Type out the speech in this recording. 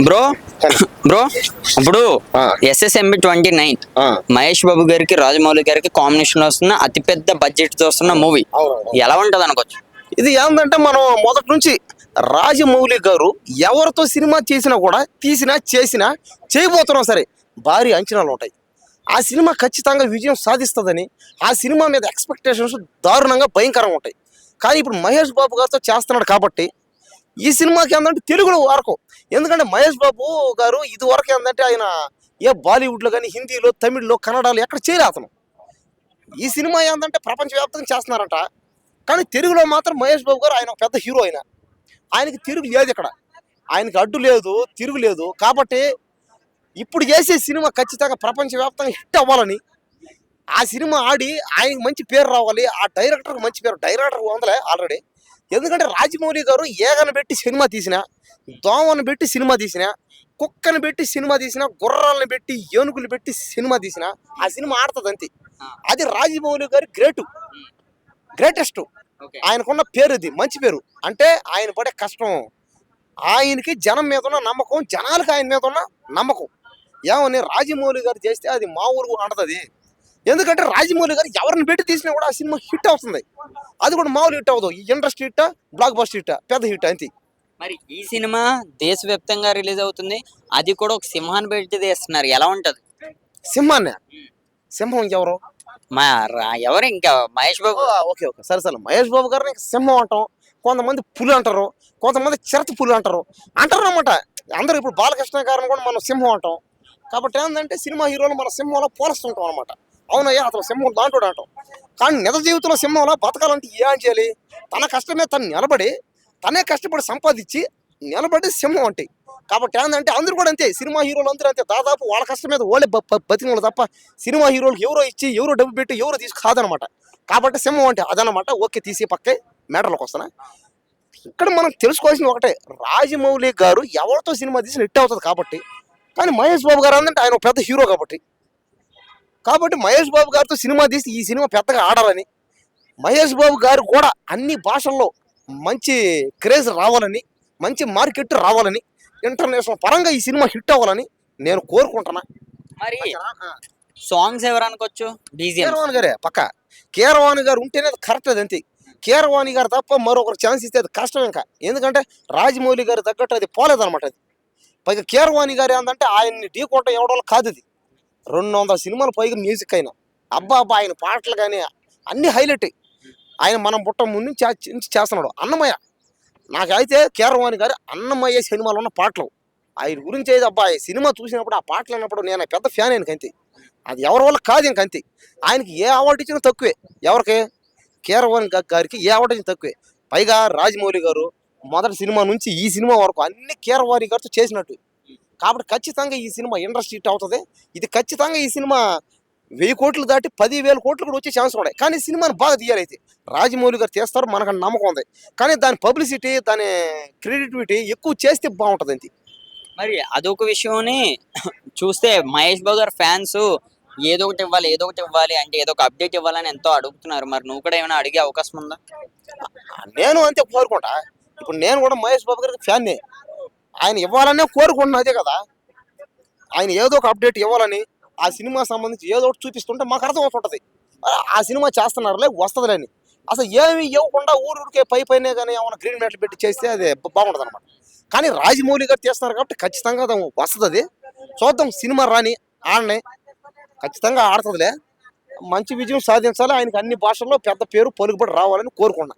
Bro bro ఇప్పుడు SSMB 29 Mahesh Babu గారికి రాజమౌళి గారికి కాంబినేషన్ లో వస్తున్న అతిపెద్ద బడ్జెట్ తో వస్తున్న మూవీ ఎలా ఉంటది అనుకోవచ్చు. ఇది ఏంటంటే మనం మొదటి నుంచి రాజమౌళి గారు ఎవరితో సినిమా చేసినా కూడా చేసినా చేయబోతున్నా సరే భారీ అంచనాలు ఉంటాయి. ఆ సినిమా ఖచ్చితంగా విజయం సాధిస్తుందని ఆ సినిమా మీద ఎక్స్పెక్టేషన్స్ దారుణంగా భయంకరంగా ఉంటాయి. కానీ ఇప్పుడు మహేష్ బాబు గారితో చేస్తున్నాడు కాబట్టి ఈ సినిమాకి ఏంటంటే తెలుగులో వరకు, ఎందుకంటే మహేష్ బాబు గారు ఇది వరకు ఏంటంటే ఆయన ఏ బాలీవుడ్లో కానీ హిందీలో తమిళ్లో కన్నడలో ఎక్కడ చేయలే అతను. ఈ సినిమా ఏంటంటే ప్రపంచవ్యాప్తంగా చేస్తున్నారంట. కానీ తెలుగులో మాత్రం మహేష్ బాబు గారు ఆయన పెద్ద హీరో. ఆయనకి తిరుగు లేదు, ఇక్కడ ఆయనకి అడ్డు లేదు, తిరుగు లేదు. కాబట్టి ఇప్పుడు చేసే సినిమా ఖచ్చితంగా ప్రపంచవ్యాప్తంగా హిట్ అవ్వాలని, ఆ సినిమా ఆడి ఆయనకి మంచి పేరు రావాలి. ఆ డైరెక్టర్కి మంచి పేరు, డైరెక్టర్ వందలే ఆల్రెడీ. ఎందుకంటే రాజమౌళి గారు ఏగను పెట్టి సినిమా తీసిన, దోమను పెట్టి సినిమా తీసిన, కుక్కను పెట్టి సినిమా తీసిన, గుర్రాలను పెట్టి ఏనుగులు పెట్టి సినిమా తీసిన ఆ సినిమా ఆడుతుంది అంతే. అది రాజమౌళి గారి గ్రేటెస్ట్. ఆయనకున్న పేరు ఇది, మంచి పేరు. అంటే ఆయన పడే కష్టం, ఆయనకి జనం మీద ఉన్న నమ్మకం, జనాలకు ఆయన మీద ఉన్న నమ్మకం ఏమని రాజమౌళి గారు చేస్తే అది మా ఊరు ఆడుతుంది. ఎందుకంటే రాజమౌళి గారు ఎవరిని పెట్టి తీసినా కూడా ఆ సినిమా హిట్ అవుతుంది. అది కూడా మామూలు హిట్ అవ్వదు. ఈ industry hit, block buster hit, పెద్ద హిట్ అంతే. మరి ఈ సినిమా దేశవ్యాప్తంగా రిలీజ్ అవుతుంది, అది కూడా ఒక సింహాన్ని పెట్టి తీస్తున్నారు, ఎలా ఉంటది? సింహాన్ని, సింహం ఎవరు? ఎవరు ఇంకా మహేష్ బాబు. ఓకే సరే మహేష్ బాబు గారిని సింహం అంటాం, కొంతమంది పులి అంటారు, కొంతమంది చిరత పులి అంటారు అన్నమాట. అందరూ ఇప్పుడు బాలకృష్ణ గారిని కూడా మనం సింహం అంటాం. కాబట్టి ఏంటంటే సినిమా హీరోలు మన సింహంలో పోలుస్తుంటాం అనమాట. అవునయ్యా అతను సింహం దాంట్లో అంటాం. కానీ నిజ జీవితంలో సింహంలో బతకాలంటే ఏం చేయాలి? తన కష్టమే తను నిలబడి, తనే కష్టపడి సంపాదించి నిలబడి సింహం అంటే. కాబట్టి ఏంటంటే అందరూ కూడా అంతే, సినిమా హీరోలు అందరూ అంతే. దాదాపు వాళ్ళ కష్టం మీద వాళ్ళే బతికిన తప్ప సినిమా హీరోలకు ఎవరో ఇచ్చి, ఎవరో డబ్బు పెట్టి, ఎవరో కాదనమాట. కాబట్టి సింహం అంటే అదనమాట. ఓకే, తీసి పక్కే మ్యాటర్లోకి వస్తానా. ఇక్కడ మనం తెలుసుకోవాల్సింది ఒకటే, రాజమౌళి గారు ఎవరితో సినిమా తీసిన హిట్ అవుతుంది కాబట్టి. కానీ మహేష్ బాబు గారు అంటే ఆయన పెద్ద హీరో కాబట్టి మహేష్ బాబు గారితో సినిమా తీసి ఈ సినిమా పెద్దగా ఆడాలని, మహేష్ బాబు గారు కూడా అన్ని భాషల్లో మంచి క్రేజ్ రావాలని, మంచి మార్కెట్ రావాలని, ఇంటర్నేషనల్ పరంగా ఈ సినిమా హిట్ అవ్వాలని నేను కోరుకుంటున్నా. మరి సాంగ్స్ ఎవరు అనుకోవచ్చు? కీరవాణి గారే పక్క. కీరవాణి గారు ఉంటేనే కరెక్ట్, అది అంతే. కీరవాణి గారు తప్ప మరొకరు ఛాన్స్ ఇస్తే అది కష్టం ఇంకా. ఎందుకంటే రాజమౌళి గారు తగ్గట్టు అది పోలేదన్నమాట. అది పైగా కీరవాణి గారు ఏంటంటే ఆయన్ని ఢీకొట్ట ఎవడో కాదు. అది 200 సినిమాలు పైగా మ్యూజిక్ అయినా అబ్బా ఆయన పాటలు కానీ అన్ని హైలైట్. ఆయన మనం పుట్ట ముందు నుంచి చేస్తున్నాడు. అన్నమయ్య, నాకైతే కీరవాణి గారు అన్నమయ్య సినిమాలో ఉన్న పాటలు ఆయన గురించి అయితే అబ్బా సినిమా చూసినప్పుడు ఆ పాటలు అన్నప్పుడు నేను పెద్ద ఫ్యాన్ ఆయనకంతే. అది ఎవరి వల్ల కాదు ఇంకంతే. ఆయనకి ఏ అవార్డు ఇచ్చినా తక్కువే. ఎవరికి? కీరవాణి గారికి ఏ అవార్డు ఇచ్చినా తక్కువే. పైగా రాజమౌళి గారు మొదటి సినిమా నుంచి ఈ సినిమా వరకు అన్ని కీరవాణి గారితో చేసినట్టు. కాబట్టి ఖచ్చితంగా ఈ సినిమా ఇండస్ట్రీ హిట్ అవుతుంది. ఇది ఖచ్చితంగా ఈ సినిమా 1000 కోట్లు దాటి 10,000 కోట్లు కూడా వచ్చే ఛాన్స్ ఉన్నాయి. కానీ సినిమాని బాగా తీయాలైతే రాజమౌళి గారు చేస్తారు, మనకు నమ్మకం ఉంది. కానీ దాని పబ్లిసిటీ, దాని క్రెడిటివిటీ ఎక్కువ చేస్తే బాగుంటుంది అంతే. మరి అదొక విషయం చూస్తే మహేష్ బాబు గారు ఫ్యాన్స్ ఏదో ఒకటి ఇవ్వాలి అంటే ఏదో ఒక అప్డేట్ ఇవ్వాలని ఎంతో అడుగుతున్నారు. మరి నువ్వు కూడా ఏమైనా అడిగే అవకాశం ఉందా? నేను అంతే కోరుకుంటా. ఇప్పుడు నేను కూడా మహేష్ బాబు గారికి ఫ్యాన్నే. ఆయన ఇవ్వాలనే కోరుకుంటున్నా, అదే కదా. ఆయన ఏదో ఒక అప్డేట్ ఇవ్వాలని, ఆ సినిమా సంబంధించి ఏదో ఒకటి చూపిస్తుంటే మాకు అర్థం అవుతుంటుంది. ఆ సినిమా చేస్తున్నారులే వస్తుందిలే అని. అసలు ఏమి ఇవ్వకుండా ఊరికే పైనే కానీ ఏమైనా గ్రీన్ మ్యాట్లు పెట్టి చేస్తే అది బాగుంటుంది అనమాట. కానీ రాజమౌళి గారు చేస్తున్నారు కాబట్టి ఖచ్చితంగా అది వస్తుంది. చూద్దాం, సినిమా రాని ఆడనే ఖచ్చితంగా ఆడుతుందిలే. మంచి విజయం సాధించాలి. ఆయనకి అన్ని భాషల్లో పెద్ద పేరు పలుకుబడి రావాలని కోరుకున్నా.